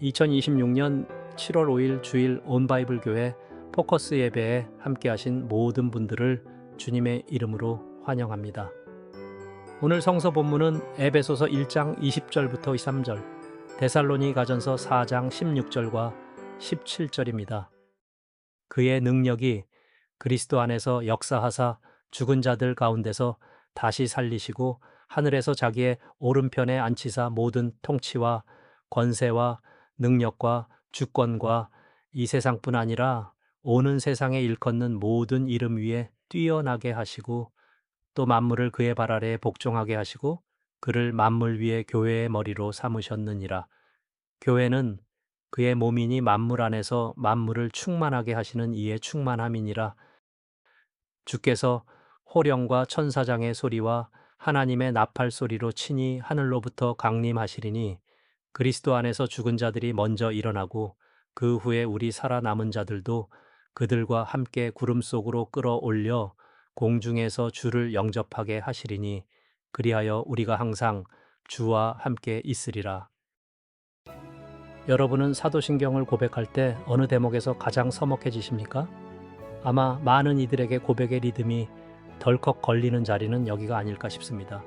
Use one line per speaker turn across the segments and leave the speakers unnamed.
2026년 7월 5일 주일 온바이블 교회 포커스 예배에 함께하신 모든 분들을 주님의 이름으로 환영합니다. 오늘 성서 본문은 에베소서 1장 20절부터 23절, 데살로니가전서 4장 16절과 17절입니다. 그의 능력이 그리스도 안에서 역사하사 죽은 자들 가운데서 다시 살리시고 하늘에서 자기의 오른편에 앉히사 모든 통치와 권세와 능력과 주권과 이 세상뿐 아니라 오는 세상에 일컫는 모든 이름 위에 뛰어나게 하시고 또 만물을 그의 발 아래에 복종하게 하시고 그를 만물 위에 교회의 머리로 삼으셨느니라. 교회는 그의 몸이니 만물 안에서 만물을 충만하게 하시는 이의 충만함이니라. 주께서 호령과 천사장의 소리와 하나님의 나팔 소리로 친히 하늘로부터 강림하시리니 그리스도 안에서 죽은 자들이 먼저 일어나고 그 후에 우리 살아남은 자들도 그들과 함께 구름 속으로 끌어올려 공중에서 주를 영접하게 하시리니 그리하여 우리가 항상 주와 함께 있으리라. 여러분은 사도신경을 고백할 때 어느 대목에서 가장 서먹해지십니까? 아마 많은 이들에게 고백의 리듬이 덜컥 걸리는 자리는 여기가 아닐까 싶습니다.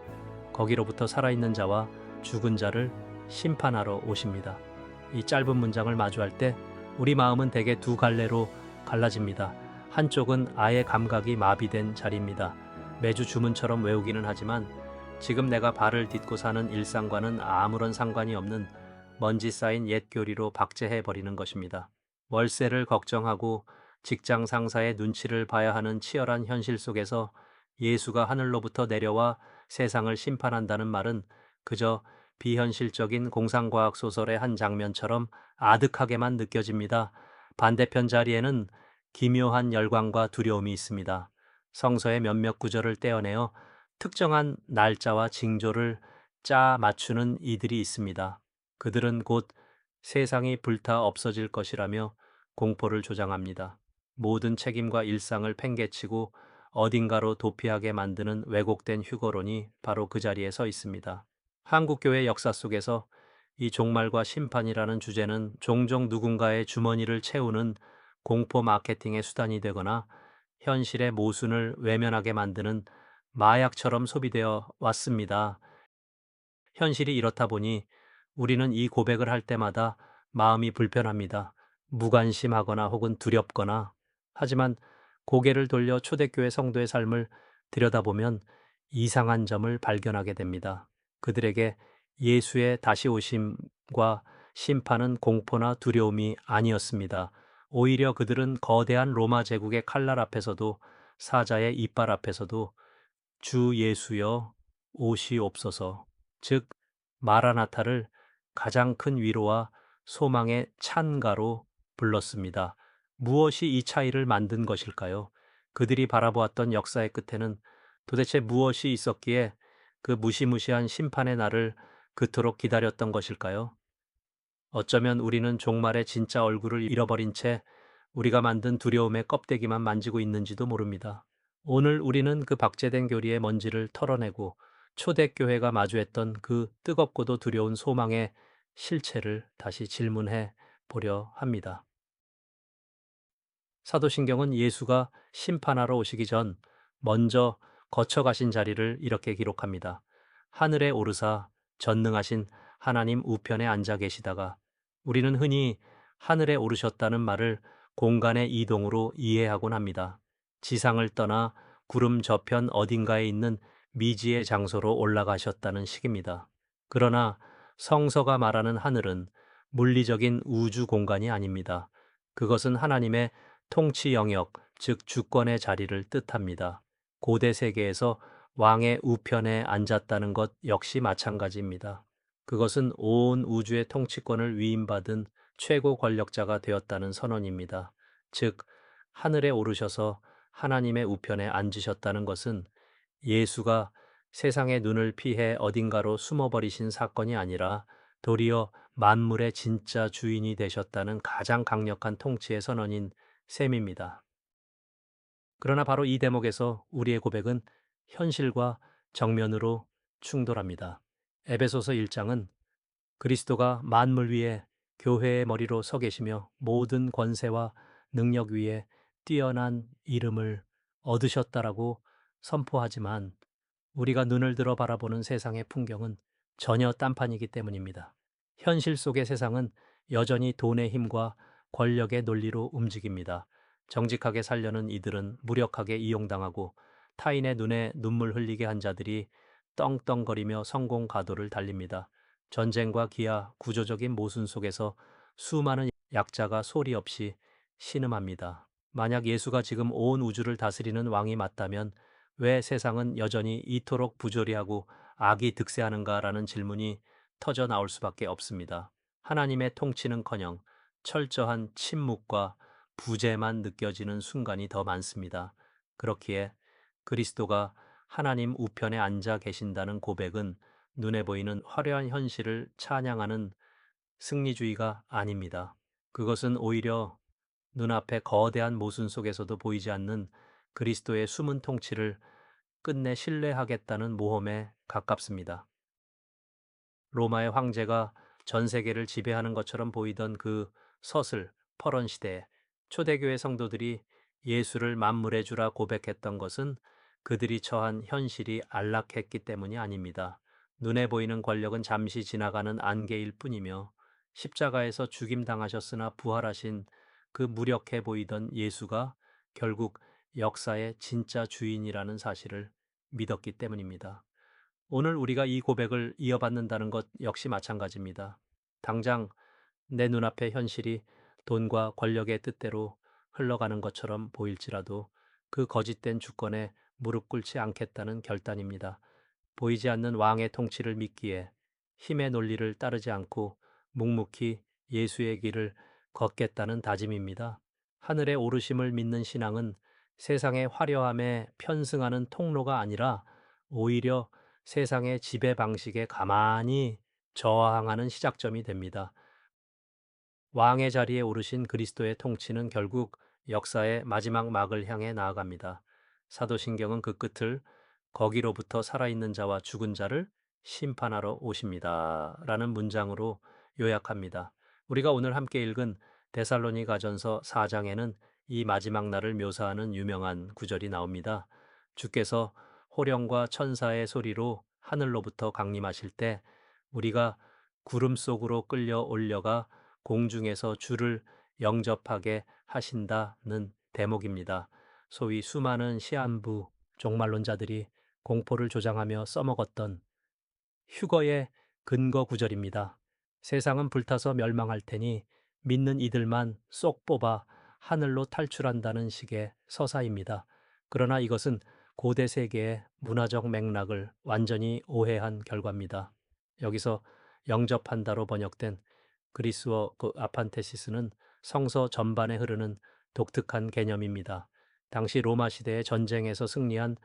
거기로부터 살아있는 자와 죽은 자를 심판하러 오십니다. 이 짧은 문장을 마주할 때 우리 마음은 대개 두 갈래로 갈라집니다. 한쪽은 아예 감각이 마비된 자리입니다. 매주 주문처럼 외우기는 하지만 지금 내가 발을 딛고 사는 일상과는 아무런 상관이 없는 먼지 쌓인 옛 교리로 박제해버리는 것입니다. 월세를 걱정하고 직장 상사의 눈치를 봐야 하는 치열한 현실 속에서 예수가 하늘로부터 내려와 세상을 심판한다는 말은 그저 비현실적인 공상과학 소설의 한 장면처럼 아득하게만 느껴집니다. 반대편 자리에는 기묘한 열광과 두려움이 있습니다. 성서의 몇몇 구절을 떼어내어 특정한 날짜와 징조를 짜 맞추는 이들이 있습니다. 그들은 곧 세상이 불타 없어질 것이라며 공포를 조장합니다. 모든 책임과 일상을 팽개치고 어딘가로 도피하게 만드는 왜곡된 휴거론이 바로 그 자리에 서 있습니다. 한국교회 역사 속에서 이 종말과 심판이라는 주제는 종종 누군가의 주머니를 채우는 공포 마케팅의 수단이 되거나 현실의 모순을 외면하게 만드는 마약처럼 소비되어 왔습니다. 현실이 이렇다 보니 우리는 이 고백을 할 때마다 마음이 불편합니다. 무관심하거나 혹은 두렵거나. 하지만 고개를 돌려 초대교회 성도의 삶을 들여다보면 이상한 점을 발견하게 됩니다. 그들에게 예수의 다시 오심과 심판은 공포나 두려움이 아니었습니다. 오히려 그들은 거대한 로마 제국의 칼날 앞에서도 사자의 이빨 앞에서도 주 예수여 오시옵소서, 즉 마라나타를 가장 큰 위로와 소망의 찬가로 불렀습니다. 무엇이 이 차이를 만든 것일까요? 그들이 바라보았던 역사의 끝에는 도대체 무엇이 있었기에 그 무시무시한 심판의 날을 그토록 기다렸던 것일까요? 어쩌면 우리는 종말의 진짜 얼굴을 잃어버린 채 우리가 만든 두려움의 껍데기만 만지고 있는지도 모릅니다. 오늘 우리는 그 박제된 교리의 먼지를 털어내고 초대교회가 마주했던 그 뜨겁고도 두려운 소망의 실체를 다시 질문해 보려 합니다. 사도신경은 예수가 심판하러 오시기 전 먼저 거쳐가신 자리를 이렇게 기록합니다. 하늘에 오르사 전능하신 하나님 우편에 앉아 계시다가, 우리는 흔히 하늘에 오르셨다는 말을 공간의 이동으로 이해하곤 합니다. 지상을 떠나 구름 저편 어딘가에 있는 미지의 장소로 올라가셨다는 식입니다. 그러나 성서가 말하는 하늘은 물리적인 우주 공간이 아닙니다. 그것은 하나님의 통치 영역, 즉 주권의 자리를 뜻합니다. 고대 세계에서 왕의 우편에 앉았다는 것 역시 마찬가지입니다. 그것은 온 우주의 통치권을 위임받은 최고 권력자가 되었다는 선언입니다. 즉, 하늘에 오르셔서 하나님의 우편에 앉으셨다는 것은 예수가 세상의 눈을 피해 어딘가로 숨어버리신 사건이 아니라 도리어 만물의 진짜 주인이 되셨다는 가장 강력한 통치의 선언인 셈입니다. 그러나 바로 이 대목에서 우리의 고백은 현실과 정면으로 충돌합니다. 에베소서 1장은 그리스도가 만물 위에 교회의 머리로 서 계시며 모든 권세와 능력 위에 뛰어난 이름을 얻으셨다라고 선포하지만 우리가 눈을 들어 바라보는 세상의 풍경은 전혀 딴판이기 때문입니다. 현실 속의 세상은 여전히 돈의 힘과 권력의 논리로 움직입니다. 정직하게 살려는 이들은 무력하게 이용당하고 타인의 눈에 눈물 흘리게 한 자들이 떵떵거리며 성공 가도를 달립니다. 전쟁과 기아, 구조적인 모순 속에서 수많은 약자가 소리 없이 신음합니다. 만약 예수가 지금 온 우주를 다스리는 왕이 맞다면 왜 세상은 여전히 이토록 부조리하고 악이 득세하는가라는 질문이 터져 나올 수밖에 없습니다. 하나님의 통치는커녕 철저한 침묵과 부재만 느껴지는 순간이 더 많습니다. 그렇기에 그리스도가 하나님 우편에 앉아 계신다는 고백은 눈에 보이는 화려한 현실을 찬양하는 승리주의가 아닙니다. 그것은 오히려 눈앞의 거대한 모순 속에서도 보이지 않는 그리스도의 숨은 통치를 끝내 신뢰하겠다는 모험에 가깝습니다. 로마의 황제가 전 세계를 지배하는 것처럼 보이던 그 서슬 퍼런 시대에 초대교회 성도들이 예수를 만물의 주라 고백했던 것은 그들이 처한 현실이 안락했기 때문이 아닙니다. 눈에 보이는 권력은 잠시 지나가는 안개일 뿐이며 십자가에서 죽임당하셨으나 부활하신 그 무력해 보이던 예수가 결국 역사의 진짜 주인이라는 사실을 믿었기 때문입니다. 오늘 우리가 이 고백을 이어받는다는 것 역시 마찬가지입니다. 당장 내 눈앞의 현실이 돈과 권력의 뜻대로 흘러가는 것처럼 보일지라도 그 거짓된 주권에 무릎 꿇지 않겠다는 결단입니다. 보이지 않는 왕의 통치를 믿기에 힘의 논리를 따르지 않고 묵묵히 예수의 길을 걷겠다는 다짐입니다. 하늘의 오르심을 믿는 신앙은 세상의 화려함에 편승하는 통로가 아니라 오히려 세상의 지배 방식에 가만히 저항하는 시작점이 됩니다. 왕의 자리에 오르신 그리스도의 통치는 결국 역사의 마지막 막을 향해 나아갑니다. 사도신경은 그 끝을 거기로부터 살아있는 자와 죽은 자를 심판하러 오십니다. 라는 문장으로 요약합니다. 우리가 오늘 함께 읽은 데살로니가전서 4장에는 이 마지막 날을 묘사하는 유명한 구절이 나옵니다. 주께서 호령과 천사의 소리로 하늘로부터 강림하실 때 우리가 구름 속으로 끌려 올려가 공중에서 주를 영접하게 하신다는 대목입니다. 소위 수많은 시한부 종말론자들이 공포를 조장하며 써먹었던 휴거의 근거 구절입니다. 세상은 불타서 멸망할 테니 믿는 이들만 쏙 뽑아 하늘로 탈출한다는 식의 서사입니다. 그러나 이것은 고대 세계의 문화적 맥락을 완전히 오해한 결과입니다. 여기서 영접한다로 번역된 그리스어 그 아판테시스는 성서 전반에 흐르는 독특한 개념입니다. 당시 로마 시대의 전쟁에서 승리한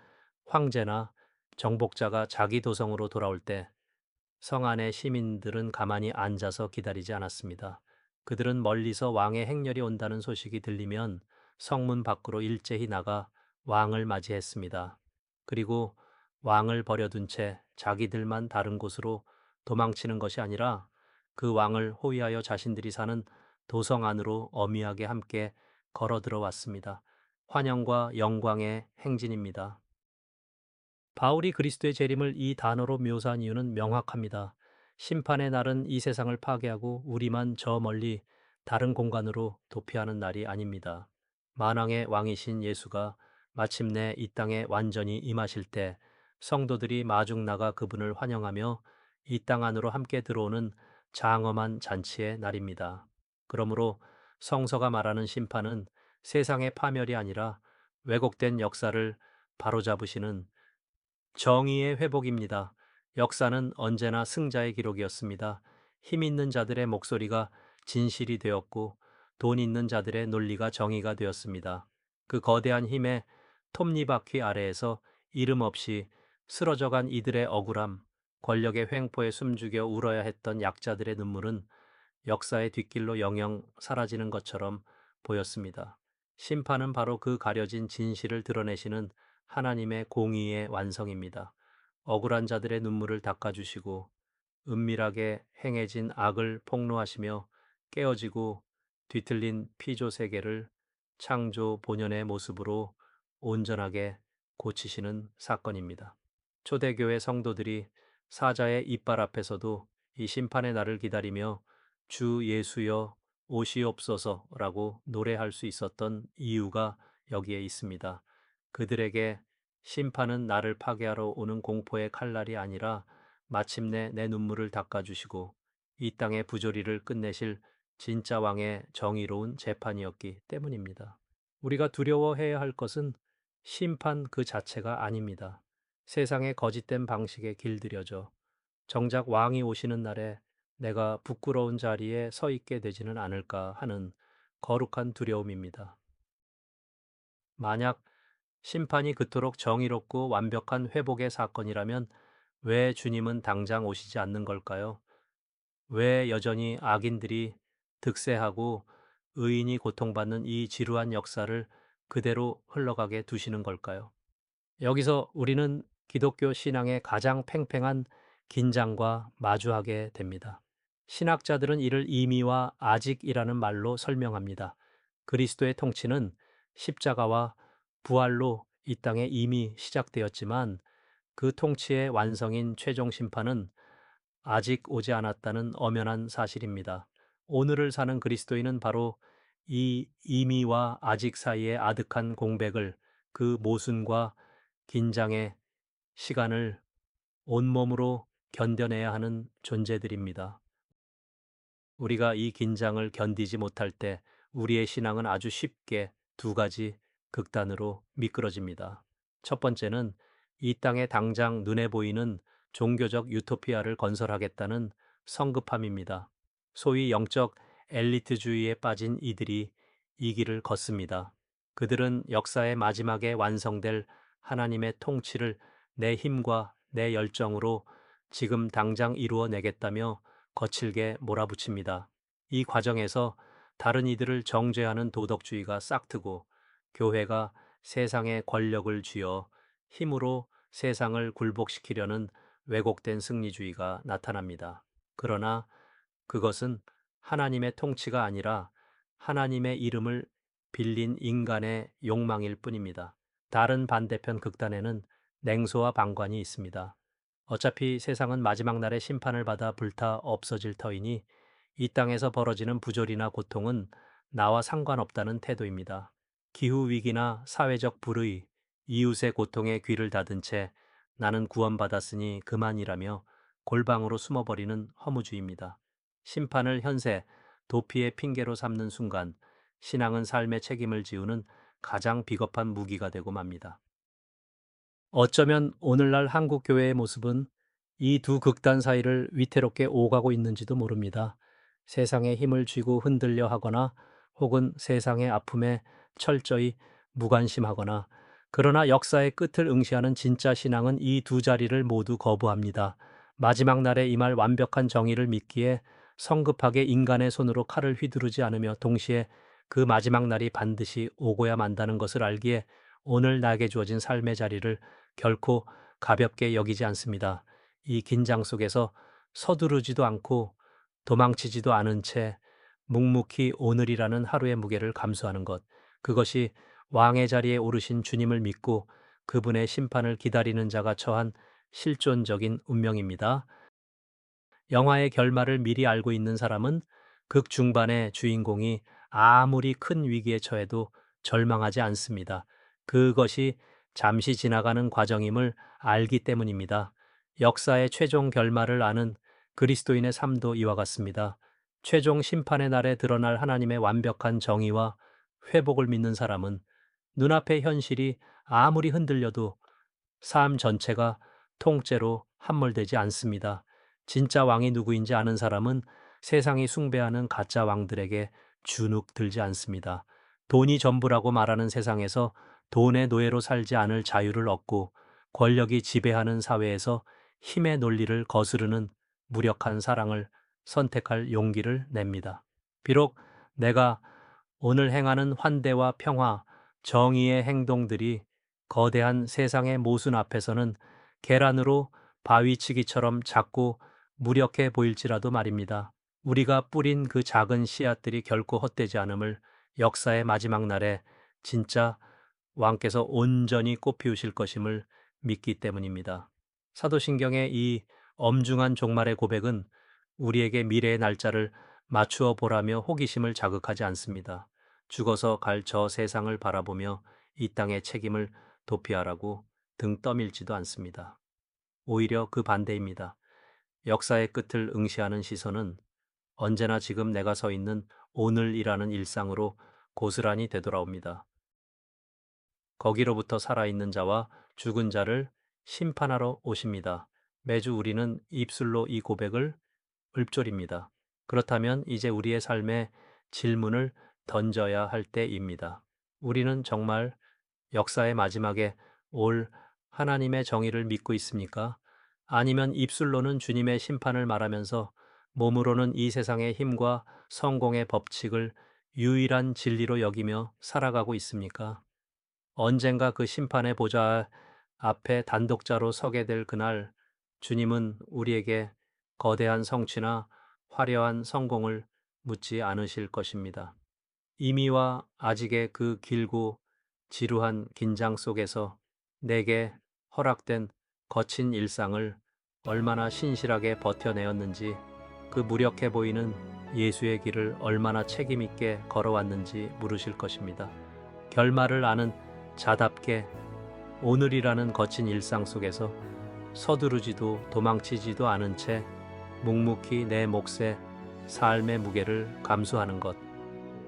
황제나 정복자가 자기 도성으로 돌아올 때 성 안의 시민들은 가만히 앉아서 기다리지 않았습니다. 그들은 멀리서 왕의 행렬이 온다는 소식이 들리면 성문 밖으로 일제히 나가 왕을 맞이했습니다. 그리고 왕을 버려둔 채 자기들만 다른 곳으로 도망치는 것이 아니라 그 왕을 호위하여 자신들이 사는 도성 안으로 엄히하게 함께 걸어 들어왔습니다. 환영과 영광의 행진입니다. 바울이 그리스도의 재림을 이 단어로 묘사한 이유는 명확합니다. 심판의 날은 이 세상을 파괴하고 우리만 저 멀리 다른 공간으로 도피하는 날이 아닙니다. 만왕의 왕이신 예수가 마침내 이 땅에 완전히 임하실 때 성도들이 마중 나가 그분을 환영하며 이 땅 안으로 함께 들어오는 장엄한 잔치의 날입니다. 그러므로 성서가 말하는 심판은 세상의 파멸이 아니라 왜곡된 역사를 바로잡으시는 정의의 회복입니다. 역사는 언제나 승자의 기록이었습니다. 힘 있는 자들의 목소리가 진실이 되었고 돈 있는 자들의 논리가 정의가 되었습니다. 그 거대한 힘의 톱니바퀴 아래에서 이름 없이 쓰러져간 이들의 억울함, 권력의 횡포에 숨죽여 울어야 했던 약자들의 눈물은 역사의 뒷길로 영영 사라지는 것처럼 보였습니다. 심판은 바로 그 가려진 진실을 드러내시는 하나님의 공의의 완성입니다. 억울한 자들의 눈물을 닦아주시고 은밀하게 행해진 악을 폭로하시며 깨어지고 뒤틀린 피조 세계를 창조 본연의 모습으로 온전하게 고치시는 사건입니다. 초대교회 성도들이 사자의 이빨 앞에서도 이 심판의 날을 기다리며 주 예수여 오시옵소서라고 노래할 수 있었던 이유가 여기에 있습니다. 그들에게 심판은 나를 파괴하러 오는 공포의 칼날이 아니라 마침내 내 눈물을 닦아주시고 이 땅의 부조리를 끝내실 진짜 왕의 정의로운 재판이었기 때문입니다. 우리가 두려워해야 할 것은 심판 그 자체가 아닙니다. 세상의 거짓된 방식에 길들여져 정작 왕이 오시는 날에 내가 부끄러운 자리에 서 있게 되지는 않을까 하는 거룩한 두려움입니다. 만약 심판이 그토록 정의롭고 완벽한 회복의 사건이라면 왜 주님은 당장 오시지 않는 걸까요? 왜 여전히 악인들이 득세하고 의인이 고통받는 이 지루한 역사를 그대로 흘러가게 두시는 걸까요? 여기서 우리는 기독교 신앙의 가장 팽팽한 긴장과 마주하게 됩니다. 신학자들은 이를 이미와 아직이라는 말로 설명합니다. 그리스도의 통치는 십자가와 부활로 이 땅에 이미 시작되었지만 그 통치의 완성인 최종 심판은 아직 오지 않았다는 엄연한 사실입니다. 오늘을 사는 그리스도인은 바로 이 이미와 아직 사이의 아득한 공백을, 그 모순과 긴장의 시간을 온몸으로 견뎌내야 하는 존재들입니다. 우리가 이 긴장을 견디지 못할 때 우리의 신앙은 아주 쉽게 두 가지 극단으로 미끄러집니다. 첫 번째는 이 땅에 당장 눈에 보이는 종교적 유토피아를 건설하겠다는 성급함입니다. 소위 영적 엘리트주의에 빠진 이들이 이 길을 걷습니다. 그들은 역사의 마지막에 완성될 하나님의 통치를 내 힘과 내 열정으로 지금 당장 이루어내겠다며 거칠게 몰아붙입니다. 이 과정에서 다른 이들을 정죄하는 도덕주의가 싹트고 교회가 세상의 권력을 쥐어 힘으로 세상을 굴복시키려는 왜곡된 승리주의가 나타납니다. 그러나 그것은 하나님의 통치가 아니라 하나님의 이름을 빌린 인간의 욕망일 뿐입니다. 다른 반대편 극단에는 냉소와 방관이 있습니다. 어차피 세상은 마지막 날에 심판을 받아 불타 없어질 터이니 이 땅에서 벌어지는 부조리나 고통은 나와 상관없다는 태도입니다. 기후위기나 사회적 불의, 이웃의 고통에 귀를 닫은 채 나는 구원받았으니 그만이라며 골방으로 숨어버리는 허무주의입니다. 심판을 현세, 도피의 핑계로 삼는 순간 신앙은 삶의 책임을 지우는 가장 비겁한 무기가 되고 맙니다. 어쩌면 오늘날 한국 교회의 모습은 이 두 극단 사이를 위태롭게 오가고 있는지도 모릅니다. 세상의 힘을 쥐고 흔들려 하거나 혹은 세상의 아픔에 철저히 무관심하거나 그러나 역사의 끝을 응시하는 진짜 신앙은 이 두 자리를 모두 거부합니다. 마지막 날에 임할 완벽한 정의를 믿기에 성급하게 인간의 손으로 칼을 휘두르지 않으며 동시에 그 마지막 날이 반드시 오고야 만다는 것을 알기에 오늘 나에게 주어진 삶의 자리를 결코 가볍게 여기지 않습니다. 이 긴장 속에서 서두르지도 않고 도망치지도 않은 채 묵묵히 오늘이라는 하루의 무게를 감수하는 것, 그것이 왕의 자리에 오르신 주님을 믿고 그분의 심판을 기다리는 자가 처한 실존적인 운명입니다. 영화의 결말을 미리 알고 있는 사람은 극 중반의 주인공이 아무리 큰 위기에 처해도 절망하지 않습니다. 그것이 잠시 지나가는 과정임을 알기 때문입니다. 역사의 최종 결말을 아는 그리스도인의 삶도 이와 같습니다. 최종 심판의 날에 드러날 하나님의 완벽한 정의와 회복을 믿는 사람은 눈앞의 현실이 아무리 흔들려도 삶 전체가 통째로 함몰되지 않습니다. 진짜 왕이 누구인지 아는 사람은 세상이 숭배하는 가짜 왕들에게 주눅 들지 않습니다. 돈이 전부라고 말하는 세상에서 돈의 노예로 살지 않을 자유를 얻고 권력이 지배하는 사회에서 힘의 논리를 거스르는 무력한 사랑을 선택할 용기를 냅니다. 비록 내가 오늘 행하는 환대와 평화, 정의의 행동들이 거대한 세상의 모순 앞에서는 계란으로 바위치기처럼 작고 무력해 보일지라도 말입니다. 우리가 뿌린 그 작은 씨앗들이 결코 헛되지 않음을 역사의 마지막 날에 진짜 왕께서 온전히 꽃피우실 것임을 믿기 때문입니다. 사도신경의 이 엄중한 종말의 고백은 우리에게 미래의 날짜를 맞추어 보라며 호기심을 자극하지 않습니다. 죽어서 갈 저 세상을 바라보며 이 땅의 책임을 도피하라고 등 떠밀지도 않습니다. 오히려 그 반대입니다. 역사의 끝을 응시하는 시선은 언제나 지금 내가 서 있는 오늘이라는 일상으로 고스란히 되돌아옵니다. 거기로부터 살아있는 자와 죽은 자를 심판하러 오십니다. 매주 우리는 입술로 이 고백을 읊조립니다. 그렇다면 이제 우리의 삶에 질문을 던져야 할 때입니다. 우리는 정말 역사의 마지막에 올 하나님의 정의를 믿고 있습니까? 아니면 입술로는 주님의 심판을 말하면서 몸으로는 이 세상의 힘과 성공의 법칙을 유일한 진리로 여기며 살아가고 있습니까? 언젠가 그 심판의 보좌 앞에 단독자로 서게 될 그날, 주님은 우리에게 거대한 성취나 화려한 성공을 묻지 않으실 것입니다. 이미와 아직의 그 길고 지루한 긴장 속에서 내게 허락된 거친 일상을 얼마나 신실하게 버텨내었는지, 그 무력해 보이는 예수의 길을 얼마나 책임있게 걸어왔는지 물으실 것입니다. 결말을 아는 자답게 오늘이라는 거친 일상 속에서 서두르지도 도망치지도 않은 채 묵묵히 내 몫의 삶의 무게를 감수하는 것,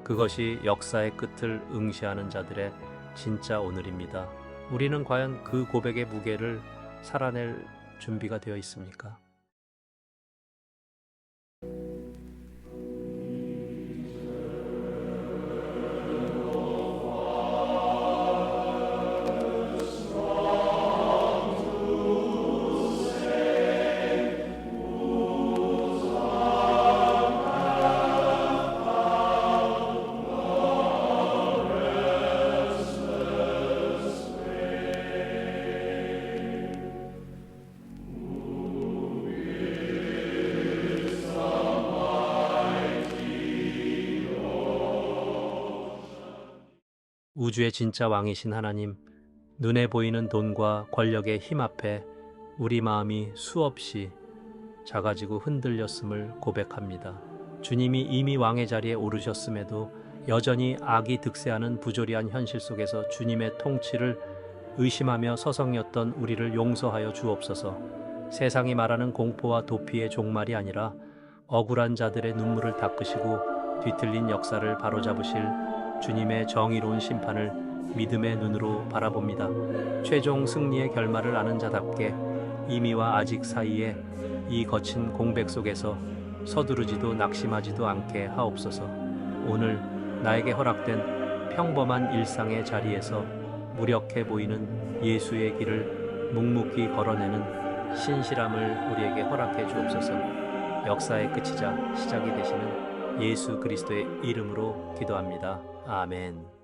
그것이 역사의 끝을 응시하는 자들의 진짜 오늘입니다. 우리는 과연 그 고백의 무게를 살아낼 준비가 되어 있습니까? 우주의 진짜 왕이신 하나님, 눈에 보이는 돈과 권력의 힘 앞에 우리 마음이 수없이 작아지고 흔들렸음을 고백합니다. 주님이 이미 왕의 자리에 오르셨음에도 여전히 악이 득세하는 부조리한 현실 속에서 주님의 통치를 의심하며 서성였던 우리를 용서하여 주옵소서. 세상이 말하는 공포와 도피의 종말이 아니라 억울한 자들의 눈물을 닦으시고 뒤틀린 역사를 바로잡으실 주님의 정의로운 심판을 믿음의 눈으로 바라봅니다. 최종 승리의 결말을 아는 자답게 이미와 아직 사이에 이 거친 공백 속에서 서두르지도 낙심하지도 않게 하옵소서. 오늘 나에게 허락된 평범한 일상의 자리에서 무력해 보이는 예수의 길을 묵묵히 걸어내는 신실함을 우리에게 허락해 주옵소서. 역사의 끝이자 시작이 되시는 예수 그리스도의 이름으로 기도합니다. 아멘.